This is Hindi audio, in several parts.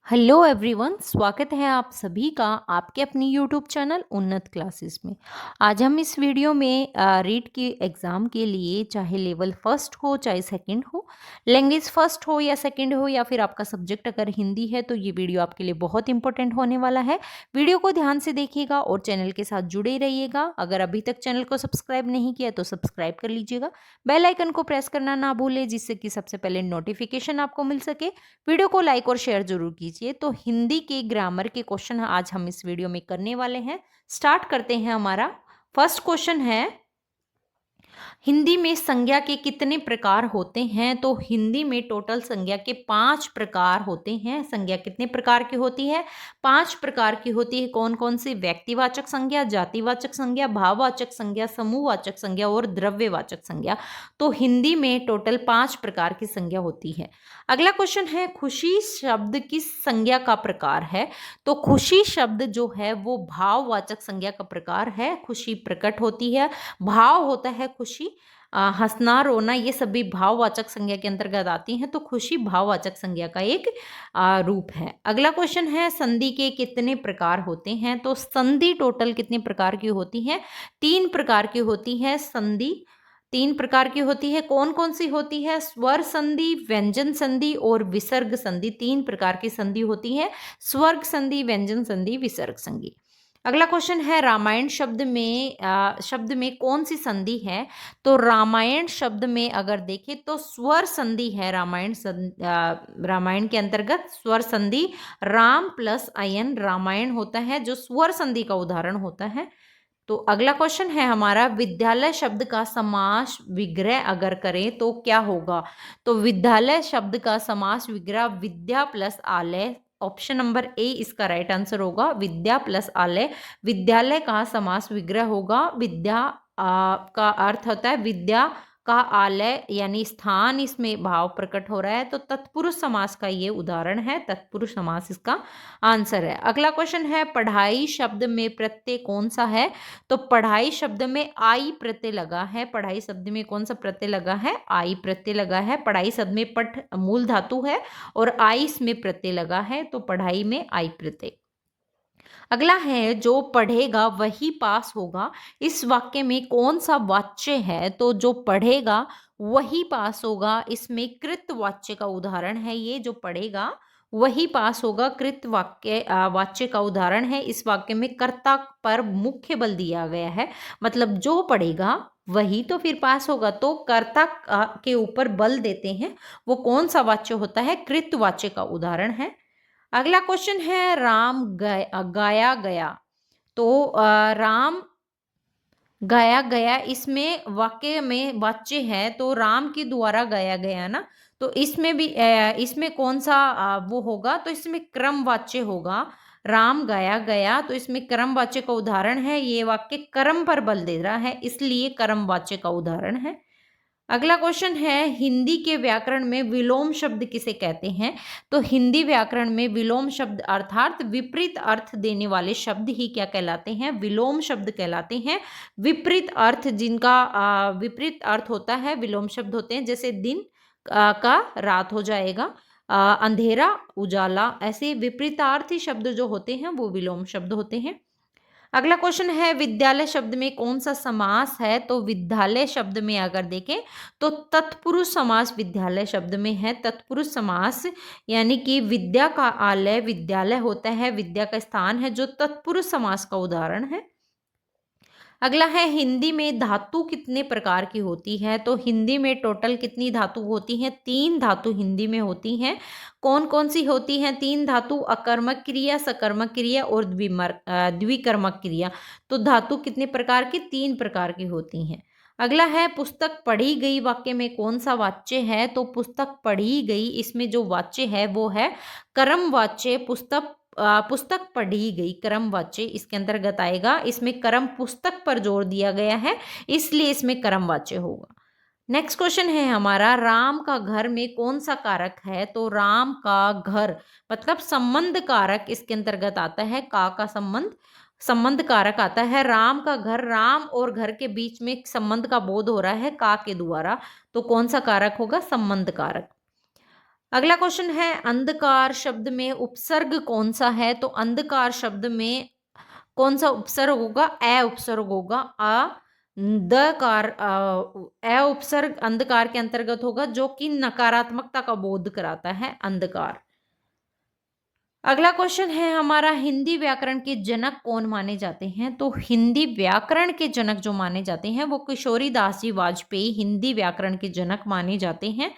हेलो एवरीवन, स्वागत है आप सभी का आपके अपनी यूट्यूब चैनल उन्नत क्लासेस में। आज हम इस वीडियो में रीट के एग्ज़ाम के लिए चाहे लेवल फर्स्ट हो चाहे सेकंड हो, लैंग्वेज फर्स्ट हो या सेकंड हो या फिर आपका सब्जेक्ट अगर हिंदी है तो ये वीडियो आपके लिए बहुत इंपॉर्टेंट होने वाला है। वीडियो को ध्यान से देखिएगा और चैनल के साथ जुड़े रहिएगा। अगर अभी तक चैनल को सब्सक्राइब नहीं किया तो सब्सक्राइब कर लीजिएगा, बेल आइकन को प्रेस करना ना भूलें जिससे कि सबसे पहले नोटिफिकेशन आपको मिल सके। वीडियो को लाइक और शेयर जरूर कीजिए। तो हिंदी के ग्रामर के क्वेश्चन आज हम इस वीडियो में करने वाले हैं। स्टार्ट करते हैं। हमारा फर्स्ट क्वेश्चन है, हिंदी में संज्ञा के कितने प्रकार होते हैं? तो हिंदी में टोटल संज्ञा के 5 प्रकार होते हैं। संज्ञा कितने प्रकार की होती है? 5 प्रकार की होती है। कौन कौन सी? व्यक्तिवाचक संज्ञा, जातिवाचक संज्ञा, भाववाचक संज्ञा, समूहवाचक संज्ञा और द्रव्यवाचक संज्ञा। तो हिंदी में टोटल 5 प्रकार की संज्ञा होती है। अगला क्वेश्चन है, खुशी शब्द किस संज्ञा का प्रकार है? तो खुशी शब्द जो है वो भाववाचक संज्ञा का प्रकार है। खुशी प्रकट होती है, भाव होता है खुशी। हंसना, रोना, ये सभी भाववाचक संज्ञा के अंतर्गत आती हैं। तो खुशी भाववाचक संज्ञा का एक रूप है। अगला क्वेश्चन है, संधि के कितने प्रकार होते हैं? तो संधि टोटल कितने प्रकार की होती है? 3 प्रकार की होती है संधि। 3 प्रकार की होती है। कौन कौन सी होती है? स्वर संधि, व्यंजन संधि और विसर्ग संधि। 3 प्रकार की संधि होती है, स्वर्ग संधि, व्यंजन संधि, विसर्ग संधि। अगला क्वेश्चन है, रामायण शब्द में कौन सी संधि है? तो रामायण शब्द में अगर देखें तो स्वर संधि है। रामायण के अंतर्गत स्वर संधि, राम प्लस अयन रामायण होता है जो स्वर संधि का उदाहरण होता है। तो अगला क्वेश्चन है हमारा, विद्यालय शब्द का समास विग्रह अगर करें तो क्या होगा? तो विद्यालय शब्द का समास विग्रह विद्या प्लस आलय, ऑप्शन नंबर ए इसका राइट आंसर होगा, विद्या प्लस आलय। विद्यालय का समास विग्रह होगा विद्या, का अर्थ होता है विद्या का आलय यानी स्थान, इसमें भाव प्रकट हो रहा है। तो तत्पुरुष समास का ये उदाहरण है, तत्पुरुष समास इसका आंसर है। अगला क्वेश्चन है, पढ़ाई शब्द में प्रत्यय कौन सा है? तो पढ़ाई शब्द में आई प्रत्यय लगा है। पढ़ाई शब्द में कौन सा प्रत्यय लगा है? आई प्रत्यय लगा है। पढ़ाई शब्द में पठ मूल धातु है और आई इसमें प्रत्यय लगा है, तो पढ़ाई में आई प्रत्यय। अगला है, जो पढ़ेगा वही पास होगा। इस वाक्य में कौन सा वाच्य है? तो जो पढ़ेगा वही पास होगा, इसमें कृत वाच्य का उदाहरण है। ये जो पढ़ेगा वही पास होगा, कृत वाच्य का उदाहरण है। इस वाक्य में कर्ता पर मुख्य बल दिया गया है, मतलब जो पढ़ेगा वही तो फिर पास होगा, तो कर्ता के ऊपर बल देते हैं। वो कौन सा वाच्य होता है? कृत वाच्य का उदाहरण है। अगला क्वेश्चन है, राम गाया गया। तो राम गाया गया, इसमें वाक्य में वाच्य है तो राम के द्वारा गाया गया ना, तो इसमें भी इसमें कौन सा वो होगा? तो इसमें क्रम वाच्य होगा। राम गाया गया तो इसमें क्रम वाच्य का उदाहरण है। ये वाक्य कर्म पर बल दे रहा है, इसलिए कर्म वाच्य का उदाहरण है। अगला क्वेश्चन है, हिंदी के व्याकरण में विलोम शब्द किसे कहते हैं? तो हिंदी व्याकरण में विलोम शब्द अर्थात विपरीत अर्थ देने वाले शब्द ही क्या कहलाते हैं? विलोम शब्द कहलाते हैं। विपरीत अर्थ, जिनका विपरीत अर्थ होता है, विलोम शब्द होते हैं। जैसे दिन का रात हो जाएगा, अंधेरा उजाला, ऐसे विपरीतार्थी शब्द जो होते हैं वो विलोम शब्द होते हैं। अगला क्वेश्चन है, विद्यालय शब्द में कौन सा समास है? तो विद्यालय शब्द में अगर देखें तो तत्पुरुष समास विद्यालय शब्द में है। तत्पुरुष समास यानी कि विद्या का आलय विद्यालय होता है, विद्या का स्थान है, जो तत्पुरुष समास का उदाहरण है। अगला है, हिंदी में धातु कितने प्रकार की होती है? तो हिंदी में टोटल कितनी धातु होती हैं? 3 धातु हिंदी में होती हैं। कौन कौन सी होती हैं 3 धातु? अकर्मक क्रिया, सकर्मक क्रिया और द्विकर्मक क्रिया। तो धातु कितने प्रकार की? 3 प्रकार की होती हैं। अगला है, पुस्तक पढ़ी गई वाक्य में कौन सा वाच्य है? तो पुस्तक पढ़ी गई, इसमें जो वाच्य है वो है कर्म वाच्य। पुस्तक पढ़ी गई कर्म वाच्य इसके अंतर्गत आएगा। इसमें कर्म पुस्तक पर जोर दिया गया है, इसलिए इसमें कर्म वाच्य होगा। नेक्स्ट क्वेश्चन है हमारा, राम का घर में कौन सा कारक है? तो राम का घर मतलब संबंध कारक इसके अंतर्गत आता है। का संबंध कारक आता है। राम का घर, राम और घर के बीच में एक संबंध का बोध हो रहा है का के द्वारा, तो कौन सा कारक होगा? संबंध कारक। अगला क्वेश्चन है अंधकार शब्द में उपसर्ग कौन सा है? तो अंधकार शब्द में कौन सा उपसर्ग होगा? ए उपसर्ग होगा। दकार ए उपसर्ग अंधकार के अंतर्गत होगा, जो कि नकारात्मकता का बोध कराता है, अंधकार। अगला क्वेश्चन है हमारा, हिंदी व्याकरण के जनक कौन माने जाते हैं? तो हिंदी व्याकरण के जनक जो माने जाते हैं वो किशोरी दास जी वाजपेयी हिंदी व्याकरण के जनक माने जाते हैं।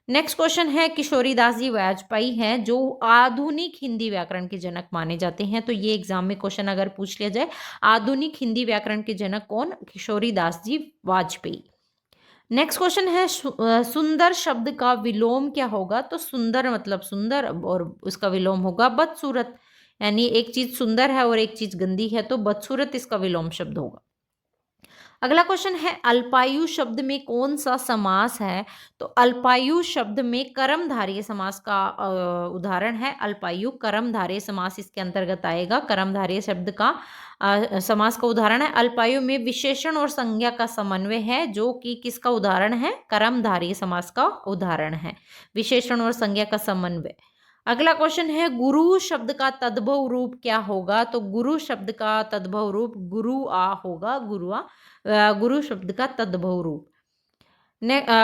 नेक्स्ट क्वेश्चन है, किशोरी दास जी वाजपेयी हैं जो आधुनिक हिंदी व्याकरण के जनक माने जाते हैं। तो ये एग्जाम में क्वेश्चन अगर पूछ लिया जाए, आधुनिक हिंदी व्याकरण के जनक कौन? किशोरी दास जी वाजपेयी। नेक्स्ट क्वेश्चन है, सुंदर शब्द का विलोम क्या होगा? तो सुंदर मतलब सुंदर और उसका विलोम होगा बदसूरत, यानी एक चीज सुंदर है और एक चीज गंदी है, तो बदसूरत इसका विलोम शब्द होगा। अगला क्वेश्चन है, अल्पायु शब्द में कौन सा समास है? तो अल्पायु शब्द में कर्मधारय समास का उदाहरण है। अल्पायु कर्मधारय समास इसके अंतर्गत आएगा। कर्मधारय शब्द का समास का उदाहरण है। अल्पायु में विशेषण और संज्ञा का समन्वय है, जो कि किसका उदाहरण है? कर्मधारय समास का उदाहरण है, विशेषण और संज्ञा का समन्वय। अगला क्वेश्चन है, गुरु शब्द का तद्भव रूप क्या होगा? तो गुरु शब्द का तद्भव रूप गुरुआ होगा, गुरुआ। गुरु शब्द का तद्भव रूप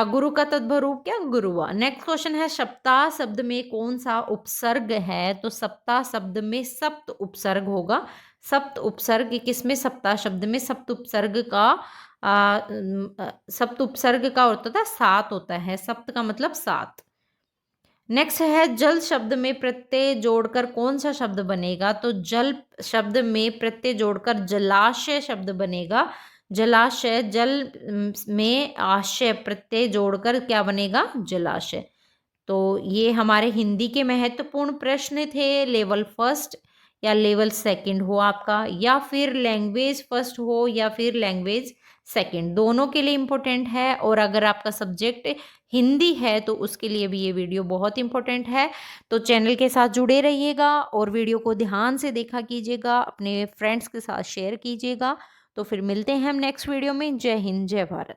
गुरु का तद्भव रूप क्या? गुरुआ। नेक्स्ट क्वेश्चन है, सप्ताह शब्द में कौन सा उपसर्ग है? तो सप्ताह शब्द में सप्त उपसर्ग होगा। सप्त उपसर्ग किसमें? सप्ताह शब्द में सप्त उपसर्ग का सप्त उपसर्ग का होता था सात होता है। सप्त का मतलब सात। नेक्स्ट है, जल शब्द में प्रत्यय जोड़कर कौन सा शब्द बनेगा? तो जल शब्द में प्रत्यय जोड़कर जलाशय शब्द बनेगा। जलाशय, जल में आशय प्रत्यय जोड़कर क्या बनेगा? जलाशय। तो ये हमारे हिंदी के महत्वपूर्ण प्रश्न थे। लेवल फर्स्ट या लेवल सेकंड हो आपका, या फिर लैंग्वेज फर्स्ट हो या फिर लैंग्वेज सेकंड, दोनों के लिए इम्पोर्टेंट है। और अगर आपका सब्जेक्ट हिंदी है तो उसके लिए भी ये वीडियो बहुत इंपॉर्टेंट है। तो चैनल के साथ जुड़े रहिएगा और वीडियो को ध्यान से देखा कीजिएगा, अपने फ्रेंड्स के साथ शेयर कीजिएगा। तो फिर मिलते हैं हम नेक्स्ट वीडियो में। जय हिंद, जय भारत।